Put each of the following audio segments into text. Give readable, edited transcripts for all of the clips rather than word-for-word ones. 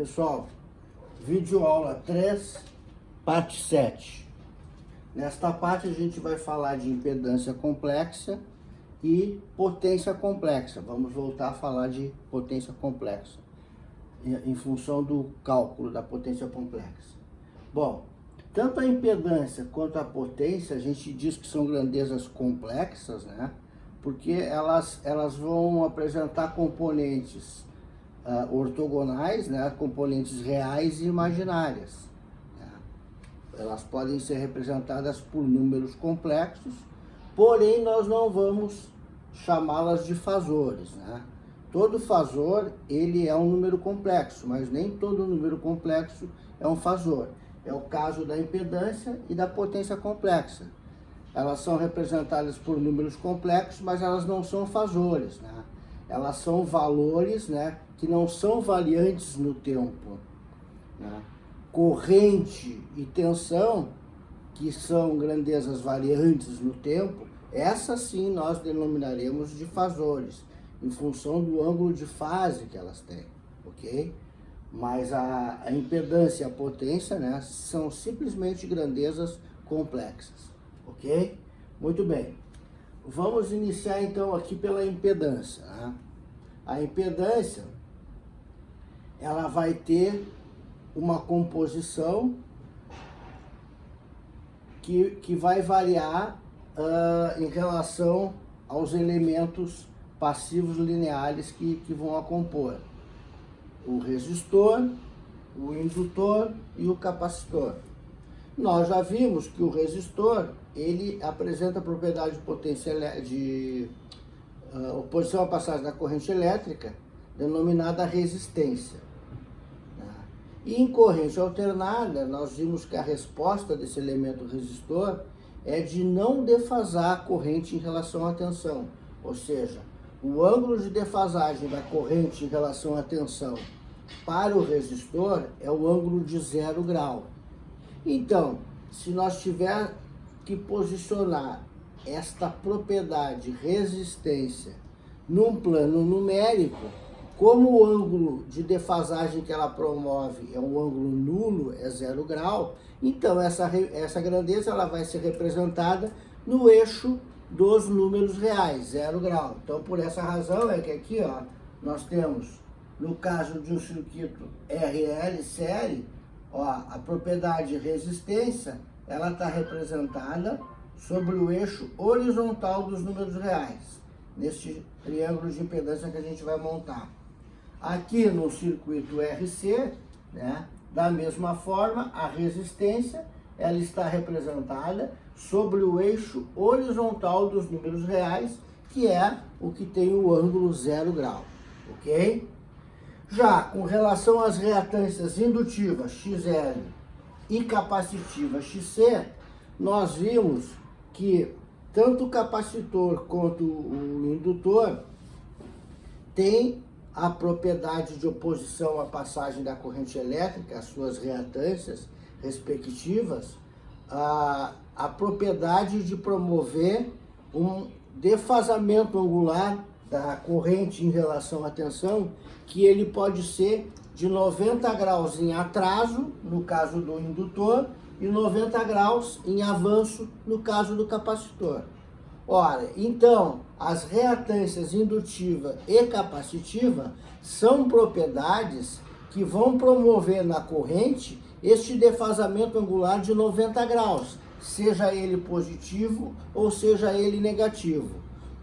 Pessoal, vídeo aula 3, parte 7. Nesta parte a gente vai falar de impedância complexa e potência complexa. Vamos voltar a falar de potência complexa, em função do cálculo da potência complexa. Bom, tanto a impedância quanto a potência, a gente diz que são grandezas complexas, né? Porque elas vão apresentar componentes ortogonais, né? Componentes reais e imaginárias. Né? Elas podem ser representadas por números complexos, porém nós não vamos chamá-las de fasores, né? Todo fasor, ele é um número complexo, mas nem todo número complexo é um fasor. É o caso da impedância e da potência complexa. Elas são representadas por números complexos, mas elas não são fasores, né? Elas são valores, né, que não são variantes no tempo, né? Corrente e tensão, que são grandezas variantes no tempo, essas sim nós denominaremos de fasores, em função do ângulo de fase que elas têm, ok? Mas a impedância e a potência, né, são simplesmente grandezas complexas, ok? Muito bem. Vamos iniciar então aqui pela impedância, né? A impedância, ela vai ter uma composição que vai variar em relação aos elementos passivos lineares que vão a compor o resistor, o indutor e o capacitor. Nós já vimos que o resistor, ele apresenta a propriedade de potência de oposição à passagem da corrente elétrica, denominada resistência. E em corrente alternada, nós vimos que a resposta desse elemento resistor é de não defasar a corrente em relação à tensão, ou seja, o ângulo de defasagem da corrente em relação à tensão para o resistor é o ângulo de 0 grau. Então, se nós tiver que posicionar esta propriedade resistência num plano numérico, como o ângulo de defasagem que ela promove é um ângulo nulo, é 0 grau, então essa grandeza ela vai ser representada no eixo dos números reais, 0 grau. Então, por essa razão é que aqui, ó, nós temos, no caso de um circuito RL série, ó, a propriedade resistência, ela está representada sobre o eixo horizontal dos números reais, neste triângulo de impedância que a gente vai montar. Aqui no circuito RC, né, da mesma forma, a resistência, ela está representada sobre o eixo horizontal dos números reais, que é o que tem o ângulo 0 grau, ok? Já com relação às reatâncias indutivas XL e capacitiva XC, nós vimos que tanto o capacitor quanto o indutor tem a propriedade de oposição à passagem da corrente elétrica, as suas reatâncias respectivas, a propriedade de promover um defasamento angular da corrente em relação à tensão, que ele pode ser de 90 graus em atraso, no caso do indutor, e 90 graus em avanço, no caso do capacitor. Ora, então, as reatâncias indutiva e capacitiva são propriedades que vão promover na corrente este defasamento angular de 90 graus, seja ele positivo ou seja ele negativo.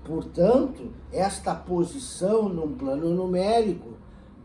Portanto, esta posição num plano numérico,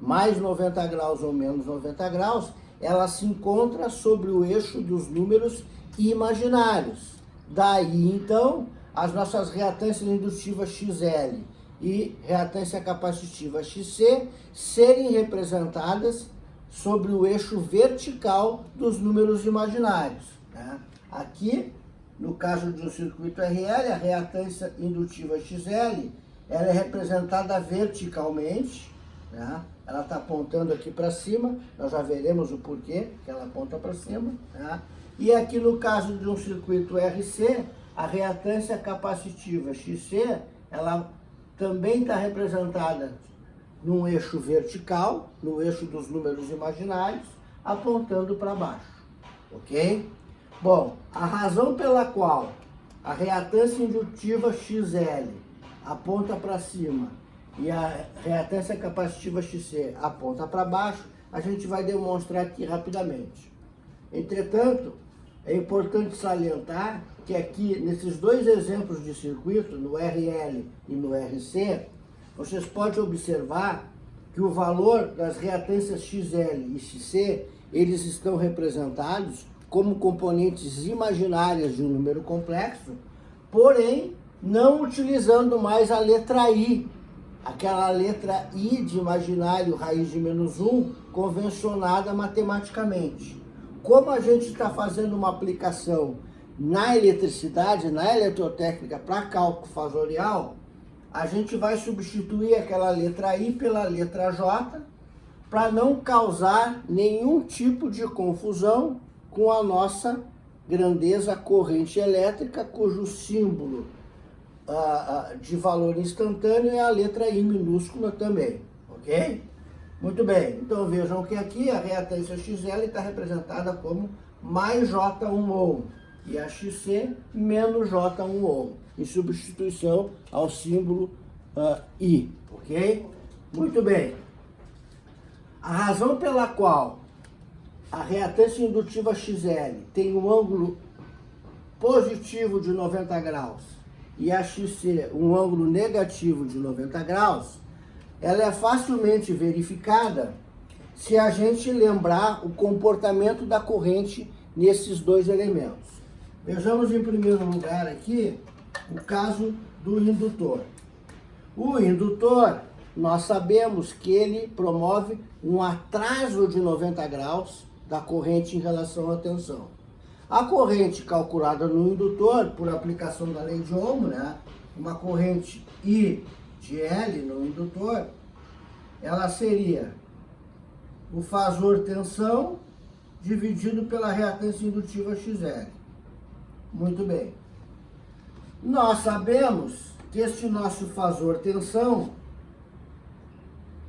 mais 90 graus ou menos 90 graus, ela se encontra sobre o eixo dos números imaginários. Daí, então, as nossas reatâncias indutivas XL e reatância capacitiva XC serem representadas sobre o eixo vertical dos números imaginários, né? Aqui, no caso de um circuito RL, a reatância indutiva XL, ela é representada verticalmente, né? Ela está apontando aqui para cima, nós já veremos o porquê que ela aponta para cima, né? E aqui no caso de um circuito RC, a reatância capacitiva XC, ela também está representada num eixo vertical, no eixo dos números imaginários, apontando para baixo, ok? Bom, a razão pela qual a reatância indutiva XL aponta para cima e a reatância capacitiva XC aponta para baixo, a gente vai demonstrar aqui rapidamente. Entretanto, é importante salientar que aqui, nesses dois exemplos de circuito, no RL e no RC, vocês podem observar que o valor das reatâncias XL e XC, eles estão representados como componentes imaginárias de um número complexo, porém, não utilizando mais a letra I, aquela letra I de imaginário raiz de -1, convencionada matematicamente. Como a gente está fazendo uma aplicação na eletricidade, na eletrotécnica, para cálculo fasorial, a gente vai substituir aquela letra I pela letra J, para não causar nenhum tipo de confusão com a nossa grandeza corrente elétrica, cujo símbolo de valor instantâneo é a letra I minúscula também, ok? Muito bem, então vejam que aqui a reatância XL está representada como mais J1 ohm e a XC menos J1 ohm, em substituição ao símbolo I, ok? Muito bem. A razão pela qual a reatância indutiva XL tem um ângulo positivo de 90 graus e a XC um ângulo negativo de 90 graus, ela é facilmente verificada se a gente lembrar o comportamento da corrente nesses dois elementos. Vejamos em primeiro lugar aqui o caso do indutor. O indutor, nós sabemos que ele promove um atraso de 90 graus da corrente em relação à tensão. A corrente calculada no indutor, por aplicação da lei de Ohm, né, uma corrente I de L no indutor, ela seria o fasor tensão dividido pela reatância indutiva XL. Muito bem. Nós sabemos que este nosso fasor tensão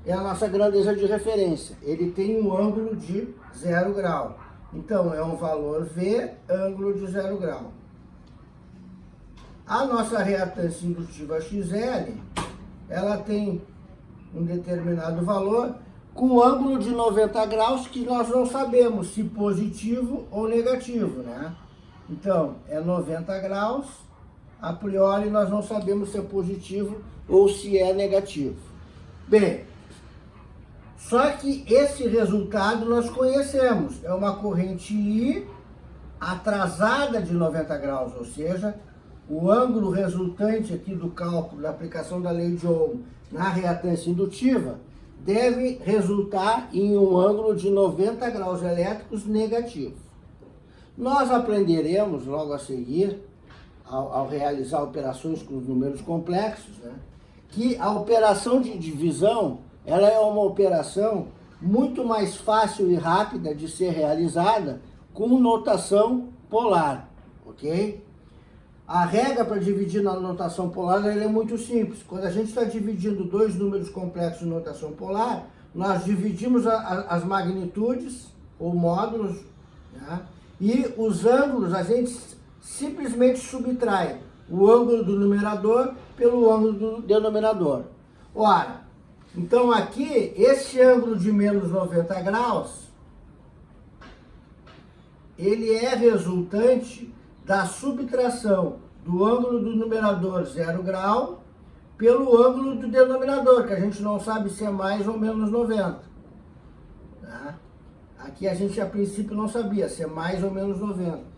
é a nossa grandeza de referência. Ele tem um ângulo de 0 grau. Então, é um valor V, ângulo de 0 grau. A nossa reatância indutiva XL, ela tem um determinado valor com ângulo de 90 graus que nós não sabemos se positivo ou negativo, né? Então, é 90 graus, a priori nós não sabemos se é positivo ou se é negativo. Bem, só que esse resultado nós conhecemos, é uma corrente I atrasada de 90 graus, ou seja, o ângulo resultante aqui do cálculo da aplicação da lei de Ohm na reatância indutiva deve resultar em um ângulo de 90 graus elétricos negativo. Nós aprenderemos logo a seguir, ao realizar operações com os números complexos, né, que a operação de divisão ela é uma operação muito mais fácil e rápida de ser realizada com notação polar, ok? A regra para dividir na notação polar ela é muito simples. Quando a gente está dividindo dois números complexos em notação polar, nós dividimos as magnitudes ou módulos, né? E os ângulos a gente simplesmente subtrai o ângulo do numerador pelo ângulo do denominador. Ora, então aqui, esse ângulo de menos 90 graus, ele é resultante da subtração do ângulo do numerador 0 grau pelo ângulo do denominador, que a gente não sabe se é mais ou menos 90. Tá? Aqui a gente a princípio não sabia se é mais ou menos 90.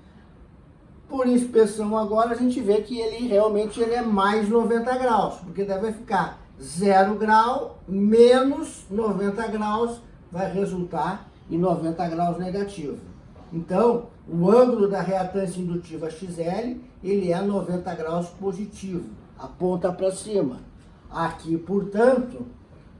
Por inspeção agora a gente vê que ele realmente é mais 90 graus, porque deve ficar 0 grau menos 90 graus vai resultar em 90 graus negativo. Então, o ângulo da reatância indutiva XL, ele é 90 graus positivo, aponta para cima. Aqui, portanto,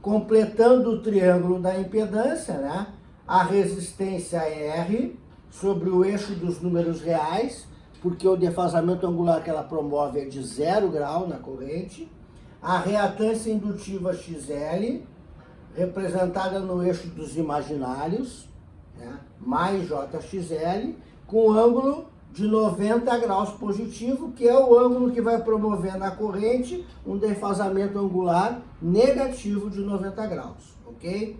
completando o triângulo da impedância, né, a resistência R sobre o eixo dos números reais, porque o defasamento angular que ela promove é de 0 grau na corrente, a reatância indutiva XL representada no eixo dos imaginários, né, mais JXL, com ângulo de 90 graus positivo, que é o ângulo que vai promover na corrente um defasamento angular negativo de 90 graus, ok?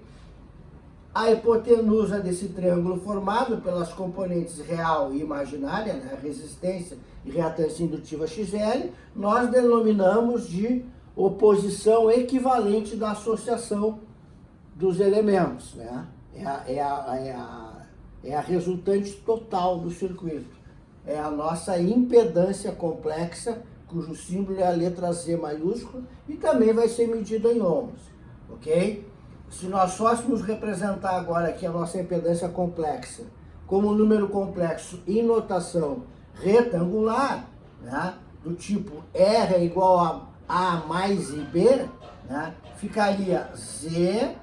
A hipotenusa desse triângulo formado pelas componentes real e imaginária, né, resistência e reatância indutiva XL, nós denominamos de oposição equivalente da associação dos elementos, né? É a resultante total do circuito. É a nossa impedância complexa, cujo símbolo é a letra Z maiúscula, e também vai ser medida em ohms, ok? Se nós fôssemos representar agora aqui a nossa impedância complexa como um número complexo em notação retangular, né, do tipo R é igual a mais IB, né, ficaria Z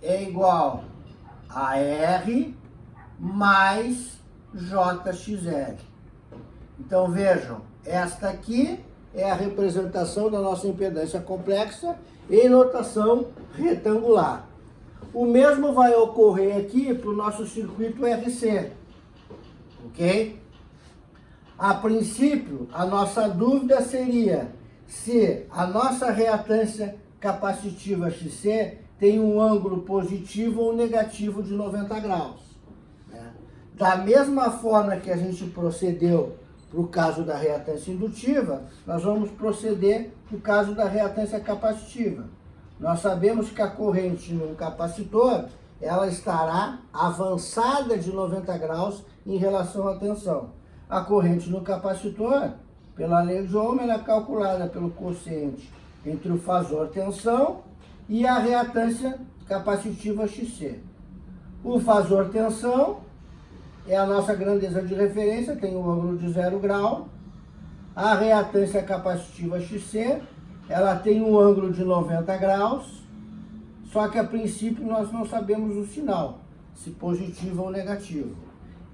é igual a R mais JXL. Então vejam, esta aqui é a representação da nossa impedância complexa em notação retangular. O mesmo vai ocorrer aqui para o nosso circuito RC, ok? A princípio, a nossa dúvida seria se a nossa reatância capacitiva XC tem um ângulo positivo ou negativo de 90 graus. Né? Da mesma forma que a gente procedeu para o caso da reatância indutiva, nós vamos proceder para o caso da reatância capacitiva. Nós sabemos que a corrente num capacitor, ela estará avançada de 90 graus em relação à tensão. A corrente no capacitor, pela lei de Ohm, ela é calculada pelo quociente entre o fasor tensão e a reatância capacitiva XC. O fasor tensão é a nossa grandeza de referência, tem um ângulo de 0 grau. A reatância capacitiva XC, ela tem um ângulo de 90 graus, só que a princípio nós não sabemos o sinal, se positivo ou negativo.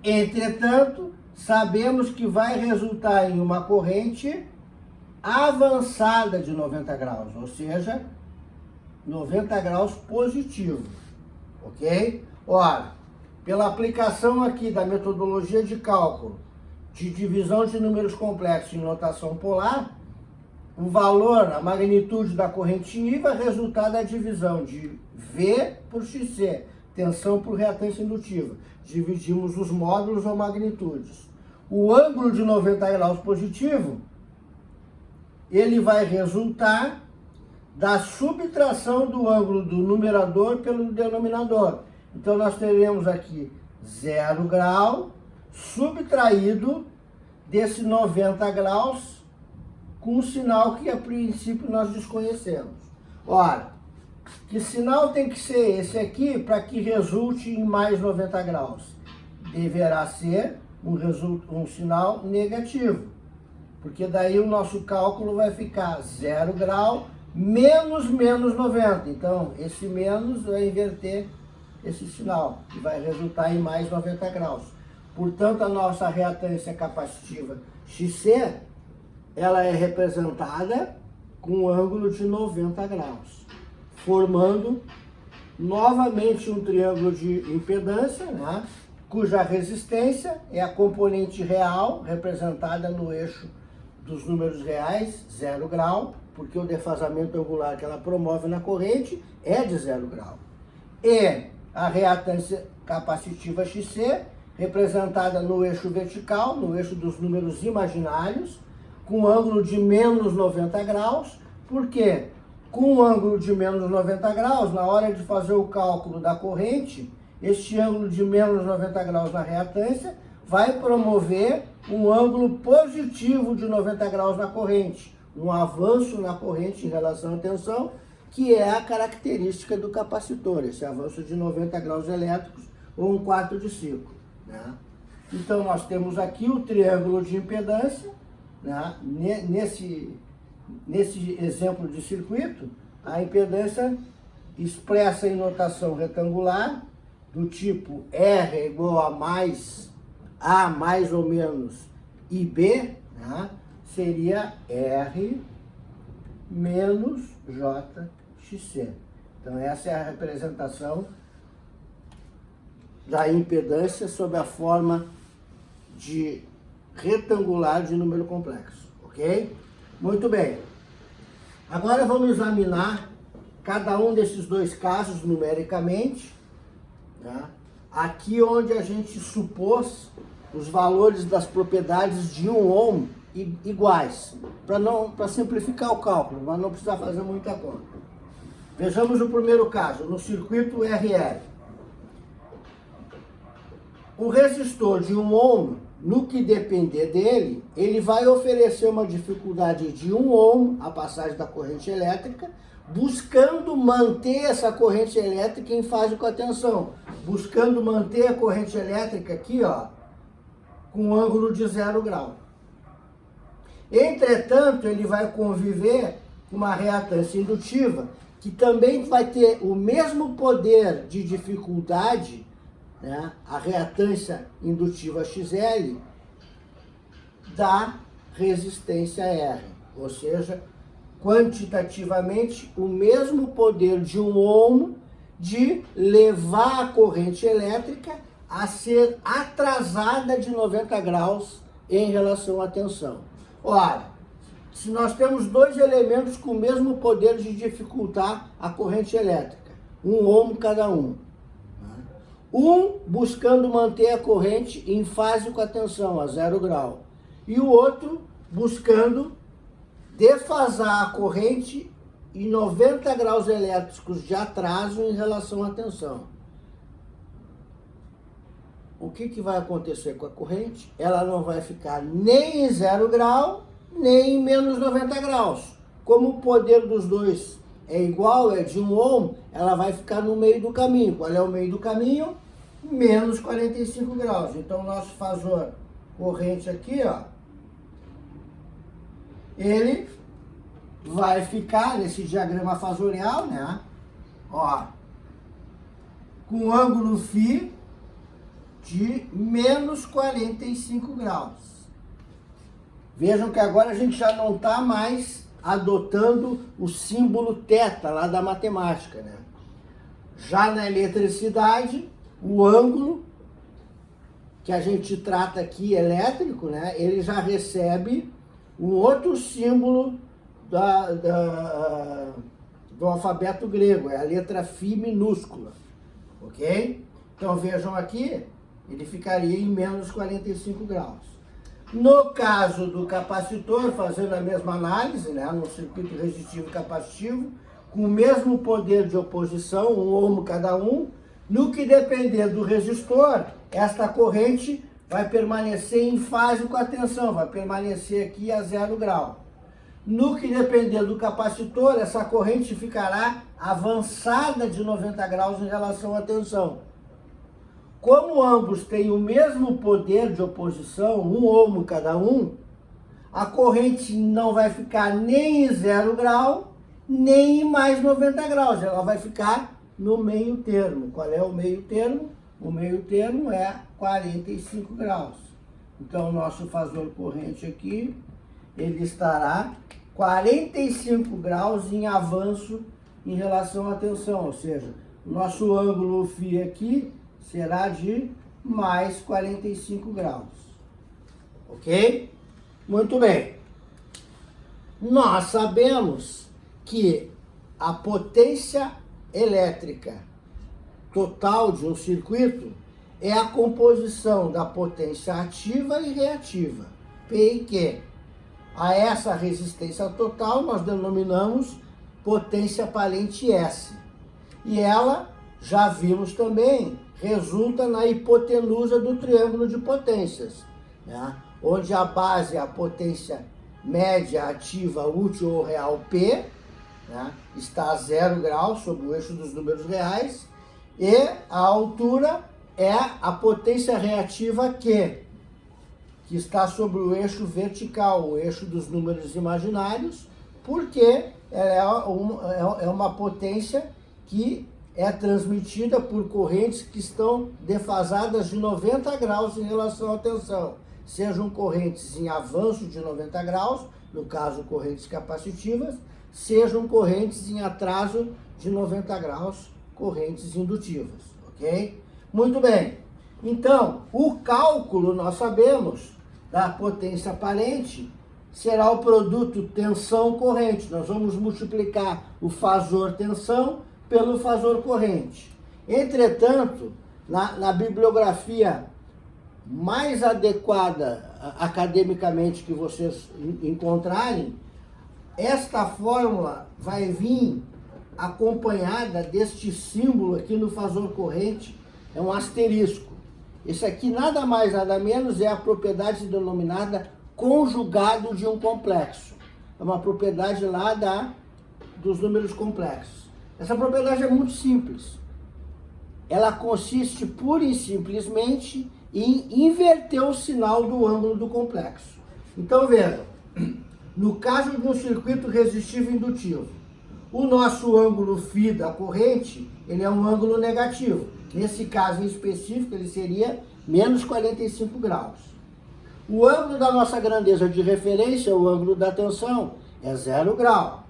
Entretanto, sabemos que vai resultar em uma corrente avançada de 90 graus, ou seja, 90 graus positivo, ok? Ora, pela aplicação aqui da metodologia de cálculo de divisão de números complexos em notação polar, o valor, a magnitude da corrente I vai resultar da divisão de V por XC, tensão por reatância indutiva. Dividimos os módulos ou magnitudes. O ângulo de 90 graus positivo, ele vai resultar da subtração do ângulo do numerador pelo denominador. Então, nós teremos aqui 0 grau subtraído desse 90 graus com um sinal que, a princípio, nós desconhecemos. Ora, que sinal tem que ser esse aqui para que resulte em mais 90 graus? Deverá ser um sinal negativo, porque daí o nosso cálculo vai ficar 0 grau menos 90. Então, esse menos vai inverter esse sinal e vai resultar em mais 90 graus. Portanto, a nossa reatância capacitiva XC, ela é representada com um ângulo de 90 graus, formando novamente um triângulo de impedância, né, cuja resistência é a componente real, representada no eixo dos números reais, 0 grau, porque o defasamento angular que ela promove na corrente é de 0 grau. E a reatância capacitiva XC, representada no eixo vertical, no eixo dos números imaginários, com ângulo de menos 90 graus, porque com um ângulo de menos 90 graus, na hora de fazer o cálculo da corrente, este ângulo de menos 90 graus na reatância vai promover um ângulo positivo de 90 graus na corrente, um avanço na corrente em relação à tensão, que é a característica do capacitor, esse avanço de 90 graus elétricos ou 1/4 de ciclo. Né? Então, nós temos aqui o triângulo de impedância, né? Nesse exemplo de circuito, a impedância expressa em notação retangular, do tipo R é igual a mais ou menos IB, né? Seria R menos JXC. Então essa é a representação da impedância sob a forma de retangular de número complexo, ok? Muito bem. Agora vamos examinar cada um desses dois casos numericamente, tá? Aqui onde a gente supôs os valores das propriedades de um ohm iguais, para simplificar o cálculo, mas não precisar fazer muita conta. Vejamos o primeiro caso, no circuito RL. O resistor de 1 ohm, no que depender dele, ele vai oferecer uma dificuldade de 1 ohm, a passagem da corrente elétrica, buscando manter essa corrente elétrica em fase com a tensão, buscando manter a corrente elétrica aqui, ó, com um ângulo de 0 grau. Entretanto, ele vai conviver com uma reatância indutiva, que também vai ter o mesmo poder de dificuldade, né, a reatância indutiva XL, da resistência R. Ou seja, quantitativamente, o mesmo poder de 1 ohm de levar a corrente elétrica a ser atrasada de 90 graus em relação à tensão. Ora, se nós temos dois elementos com o mesmo poder de dificultar a corrente elétrica, 1 ohm cada um, um buscando manter a corrente em fase com a tensão, a 0 grau, e o outro buscando defasar a corrente em 90 graus elétricos de atraso em relação à tensão. O que vai acontecer com a corrente? Ela não vai ficar nem em 0 grau, nem em menos 90 graus. Como o poder dos dois é igual, é de 1 ohm, ela vai ficar no meio do caminho. Qual é o meio do caminho? Menos 45 graus. Então, o nosso fasor corrente aqui, ó, ele vai ficar nesse diagrama fasorial, né? Ó, com ângulo φ de menos 45 graus. Vejam que agora a gente já não está mais adotando o símbolo θ lá da matemática, né? Já na eletricidade, o ângulo que a gente trata aqui elétrico, né? Ele já recebe um outro símbolo do alfabeto grego, é a letra φ minúscula, ok? Então vejam aqui, ele ficaria em menos 45 graus. No caso do capacitor, fazendo a mesma análise, né, no circuito resistivo capacitivo, com o mesmo poder de oposição, 1 ohm cada um, no que depender do resistor, esta corrente vai permanecer em fase com a tensão, vai permanecer aqui a 0 grau. No que depender do capacitor, essa corrente ficará avançada de 90 graus em relação à tensão. Como ambos têm o mesmo poder de oposição, 1 ohm cada um, a corrente não vai ficar nem em 0 grau, nem em mais 90 graus. Ela vai ficar no meio termo. Qual é o meio termo? O meio termo é 45 graus. Então, o nosso fasor corrente aqui, ele estará 45 graus em avanço em relação à tensão. Ou seja, o nosso ângulo φ aqui será de mais 45 graus. Ok? Muito bem. Nós sabemos que a potência elétrica total de um circuito é a composição da potência ativa e reativa, P e Q. A essa resistência total nós denominamos potência aparente S. E ela, já vimos também, resulta na hipotenusa do triângulo de potências, né? Onde a base é a potência média, ativa, útil ou real P, né? Está a 0 graus sobre o eixo dos números reais, e a altura é a potência reativa Q, que está sobre o eixo vertical, o eixo dos números imaginários, porque ela é uma potência que é transmitida por correntes que estão defasadas de 90 graus em relação à tensão. Sejam correntes em avanço de 90 graus, no caso correntes capacitivas, sejam correntes em atraso de 90 graus correntes indutivas, ok? Muito bem. Então, o cálculo, nós sabemos, da potência aparente será o produto tensão-corrente. Nós vamos multiplicar o fasor tensão pelo fasor corrente. Entretanto, na bibliografia mais adequada academicamente que vocês encontrarem, esta fórmula vai vir acompanhada deste símbolo aqui no fasor corrente, é um asterisco. Esse aqui nada mais, nada menos é a propriedade denominada conjugado de um complexo. É uma propriedade lá dos números complexos. Essa propriedade é muito simples. Ela consiste pura e simplesmente em inverter o sinal do ângulo do complexo. Então veja, no caso de um circuito resistivo indutivo, o nosso ângulo φ da corrente, ele é um ângulo negativo. Nesse caso em específico, ele seria menos 45 graus. O ângulo da nossa grandeza de referência, o ângulo da tensão, é 0 grau.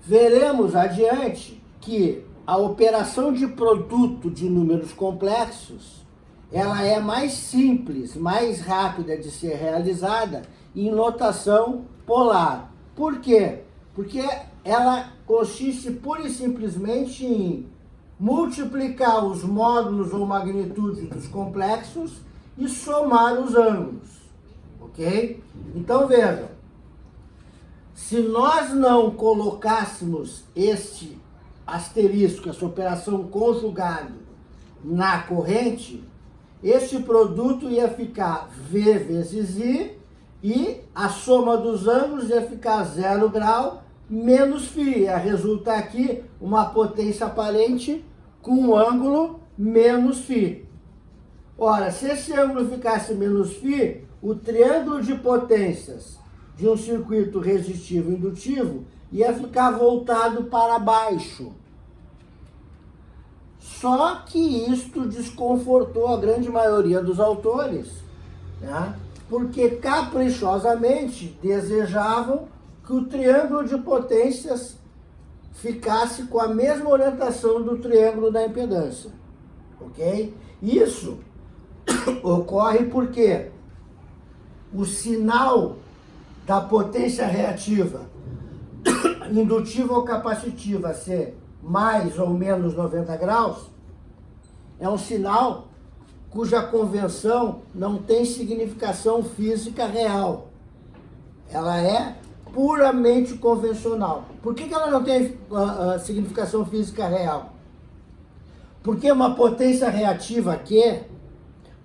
Veremos adiante que a operação de produto de números complexos, ela é mais simples, mais rápida de ser realizada em notação polar. Por quê? Porque ela consiste pura e simplesmente em multiplicar os módulos ou magnitude dos complexos e somar os ângulos, ok? Então vejam, se nós não colocássemos este asterisco, essa operação conjugada na corrente, este produto ia ficar V vezes I e a soma dos ângulos ia ficar 0 grau menos φ. Ia resultar aqui uma potência aparente com um ângulo menos φ. Ora, se esse ângulo ficasse menos φ, o triângulo de potências de um circuito resistivo indutivo ia ficar voltado para baixo. Só que isto desconfortou a grande maioria dos autores, né? Porque caprichosamente desejavam que o triângulo de potências ficasse com a mesma orientação do triângulo da impedância, ok? Isso ocorre porque o sinal da potência reativa, indutiva ou capacitiva, ser mais ou menos 90 graus, é um sinal cuja convenção não tem significação física real. Ela é puramente convencional. Por que ela não tem significação física real? Porque uma potência reativa aqui,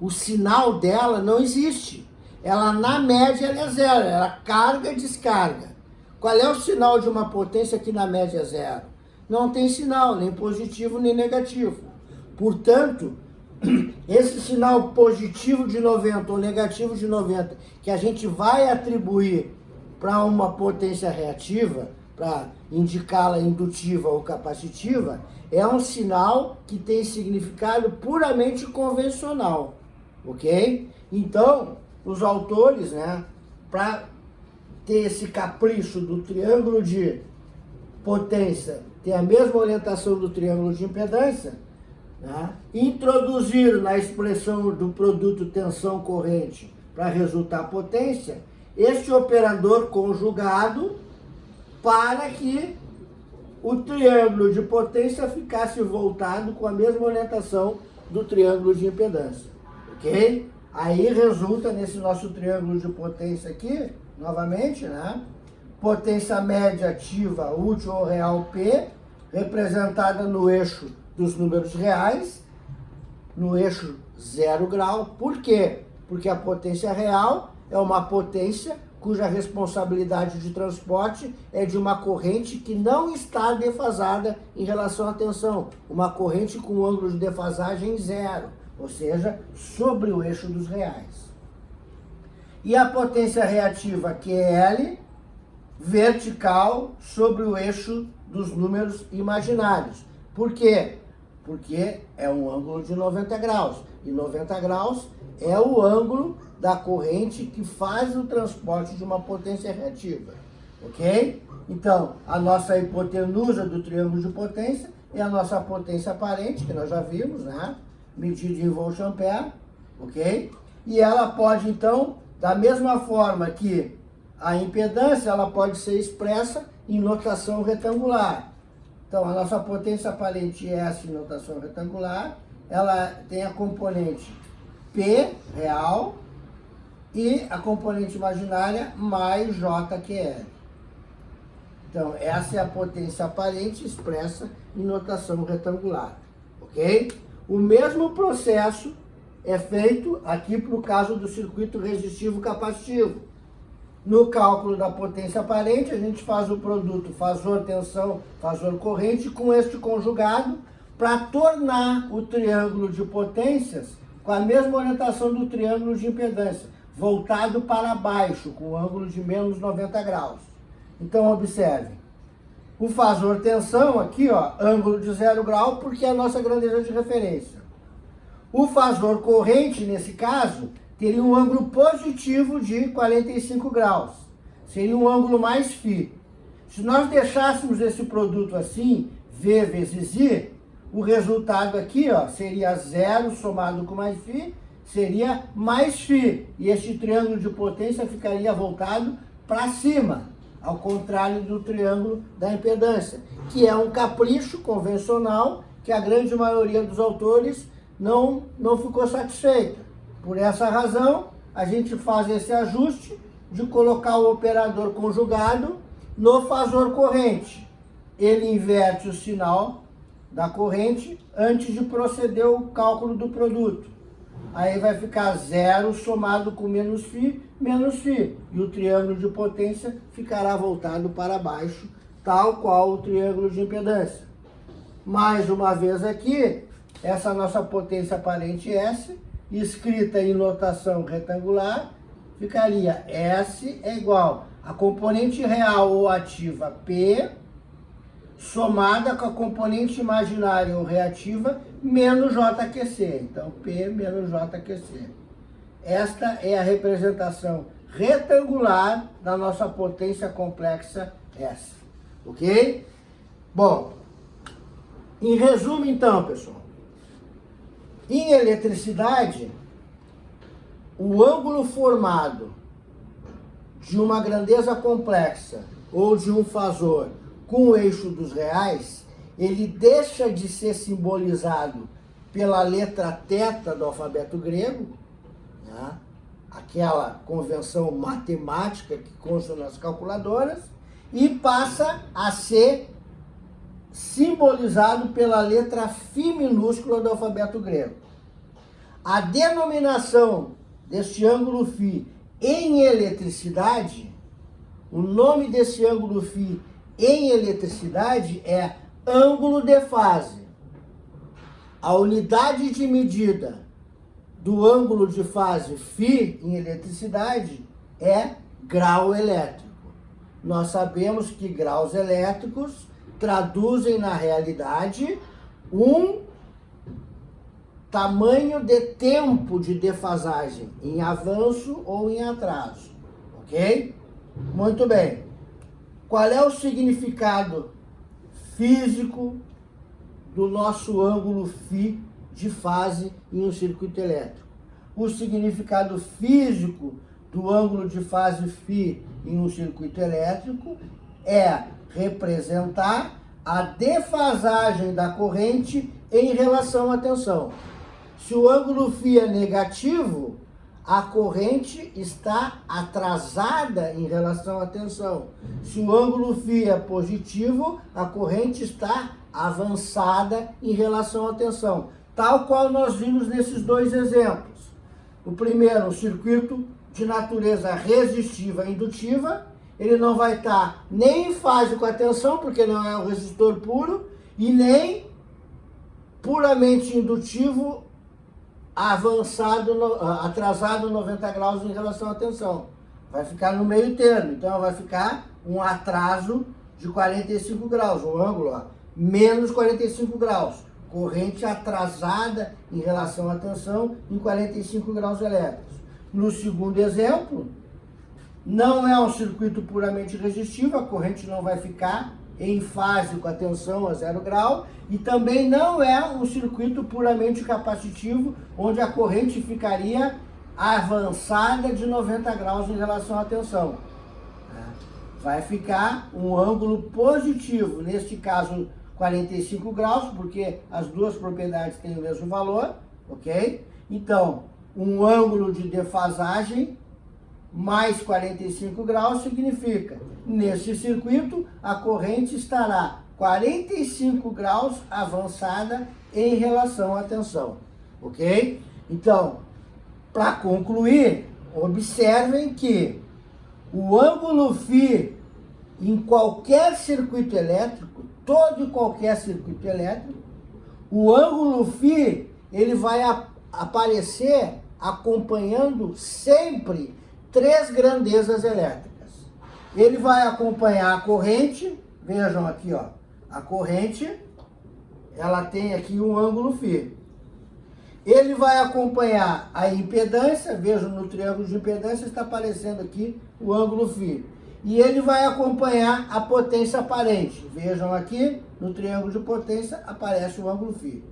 o sinal dela não existe. Ela, na média, ela é zero. Ela carga e descarga. Qual é o sinal de uma potência que, na média, é zero? Não tem sinal, nem positivo, nem negativo. Portanto, esse sinal positivo de 90 ou negativo de 90, que a gente vai atribuir para uma potência reativa, para indicá-la indutiva ou capacitiva, é um sinal que tem significado puramente convencional, ok? Então, os autores, né, para ter esse capricho do triângulo de potência ter a mesma orientação do triângulo de impedância, né, introduziram na expressão do produto tensão-corrente para resultar potência, este operador conjugado para que o triângulo de potência ficasse voltado com a mesma orientação do triângulo de impedância, ok? Aí resulta nesse nosso triângulo de potência aqui, novamente, né? Potência média ativa, útil ou real P, representada no eixo dos números reais, no eixo 0 grau. Por quê? Porque a potência real é uma potência cuja responsabilidade de transporte é de uma corrente que não está defasada em relação à tensão. Uma corrente com ângulo de defasagem zero, ou seja, sobre o eixo dos reais. E a potência reativa, que é L, vertical sobre o eixo dos números imaginários. Por quê? Porque é um ângulo de 90 graus. E 90 graus é o ângulo da corrente que faz o transporte de uma potência reativa. ok? Então, a nossa hipotenusa do triângulo de potência é a nossa potência aparente, que nós já vimos, né? Medida em volt-ampere, ok? E ela pode, então, da mesma forma que a impedância, ela pode ser expressa em notação retangular. Então, a nossa potência aparente S em notação retangular, ela tem a componente P real e a componente imaginária mais JQL. Então, essa é a potência aparente expressa em notação retangular, ok? O mesmo processo é feito aqui para o caso do circuito resistivo capacitivo. No cálculo da potência aparente, a gente faz o produto fasor tensão, fasor corrente com este conjugado para tornar o triângulo de potências com a mesma orientação do triângulo de impedância, voltado para baixo, com ângulo de menos 90 graus. Então, observe. O fasor tensão aqui, ó, ângulo de 0 grau, porque é a nossa grandeza de referência. O fasor corrente, nesse caso, teria um ângulo positivo de 45 graus. Seria um ângulo mais φ. Se nós deixássemos esse produto assim, V vezes I, o resultado aqui, ó, seria 0 somado com mais φ, seria mais φ. E este triângulo de potência ficaria voltado para cima, ao contrário do triângulo da impedância, que é um capricho convencional que a grande maioria dos autores não ficou satisfeita. Por essa razão, a gente faz esse ajuste de colocar o operador conjugado no fasor corrente. Ele inverte o sinal da corrente antes de proceder ao cálculo do produto. Aí vai ficar 0 somado com menos φ, e o triângulo de potência ficará voltado para baixo, tal qual o triângulo de impedância. Mais uma vez aqui, essa nossa potência aparente S, escrita em notação retangular, ficaria S é igual a componente real ou ativa P, somada com a componente imaginária ou reativa menos JQC. Então, P menos JQC. Esta é a representação retangular da nossa potência complexa S. Ok? Bom, em resumo então, pessoal, em eletricidade, o ângulo formado de uma grandeza complexa ou de um fasor com o eixo dos reais, ele deixa de ser simbolizado pela letra θ do alfabeto grego, né? Aquela convenção matemática que consta nas calculadoras, e passa a ser simbolizado pela letra φ minúscula do alfabeto grego. A denominação deste ângulo φ em eletricidade, o nome desse ângulo φ em eletricidade é ângulo de fase. A unidade de medida do ângulo de fase φ em eletricidade é grau elétrico. Nós sabemos que graus elétricos traduzem na realidade um tamanho de tempo de defasagem em avanço ou em atraso, ok? Muito bem. Qual é o significado físico do nosso ângulo φ de fase em um circuito elétrico? O significado físico do ângulo de fase φ em um circuito elétrico é representar a defasagem da corrente em relação à tensão. Se o ângulo φ é negativo, a corrente está atrasada em relação à tensão. Se o ângulo φ é positivo, a corrente está avançada em relação à tensão. Tal qual nós vimos nesses dois exemplos. O primeiro, um circuito de natureza resistiva e indutiva, ele não vai estar nem em fase com a tensão, porque não é um resistor puro, e nem puramente indutivo, atrasado 90 graus em relação à tensão. Vai ficar no meio termo, então vai ficar um atraso de 45 graus, um ângulo, ó, menos 45 graus. Corrente atrasada em relação à tensão em 45 graus elétricos. No segundo exemplo, não é um circuito puramente resistivo, a corrente não vai ficar em fase com a tensão a 0 grau, e também não é um circuito puramente capacitivo, onde a corrente ficaria avançada de 90 graus em relação à tensão. Vai ficar um ângulo positivo, neste caso 45 graus, porque as duas propriedades têm o mesmo valor, ok? Então, um ângulo de defasagem mais 45 graus significa, nesse circuito, a corrente estará 45 graus avançada em relação à tensão, ok? Então, para concluir, observem que o ângulo φ em qualquer circuito elétrico, todo e qualquer circuito elétrico, o ângulo φ ele vai aparecer acompanhando sempre três grandezas elétricas. Ele vai acompanhar a corrente, vejam aqui, ó, a corrente, ela tem aqui um ângulo φ. Ele vai acompanhar a impedância, vejam no triângulo de impedância está aparecendo aqui o ângulo φ. E ele vai acompanhar a potência aparente. Vejam aqui, no triângulo de potência aparece o ângulo φ.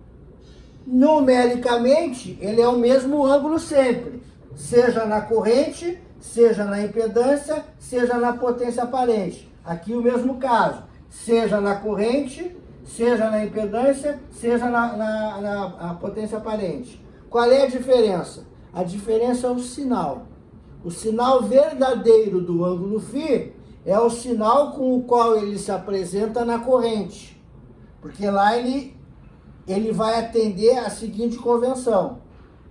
Numericamente, ele é o mesmo ângulo sempre, seja na corrente, seja na impedância, seja na potência aparente. Aqui o mesmo caso, seja na corrente, seja na impedância, seja na potência aparente. Qual é a diferença? A diferença é o sinal. O sinal verdadeiro do ângulo φ é o sinal com o qual ele se apresenta na corrente. Porque lá ele vai atender a seguinte convenção.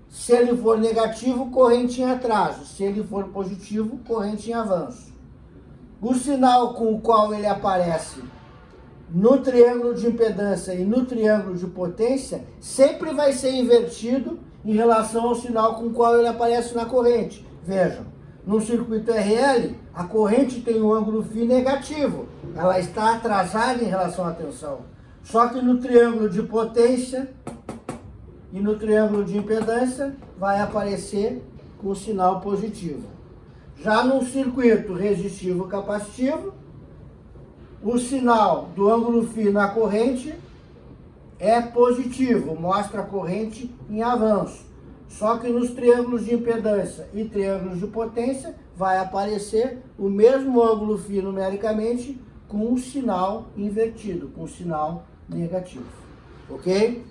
Se ele for negativo, corrente em atraso. Se ele for positivo, corrente em avanço. O sinal com o qual ele aparece no triângulo de impedância e no triângulo de potência sempre vai ser invertido em relação ao sinal com o qual ele aparece na corrente. Vejam, no circuito RL, a corrente tem um ângulo φ negativo. Ela está atrasada em relação à tensão. Só que no triângulo de potência e no triângulo de impedância vai aparecer com o sinal positivo. Já no circuito resistivo-capacitivo, o sinal do ângulo φ na corrente é positivo, mostra a corrente em avanço. Só que nos triângulos de impedância e triângulos de potência vai aparecer o mesmo ângulo φ numericamente com um sinal invertido, com um sinal negativo. Ok?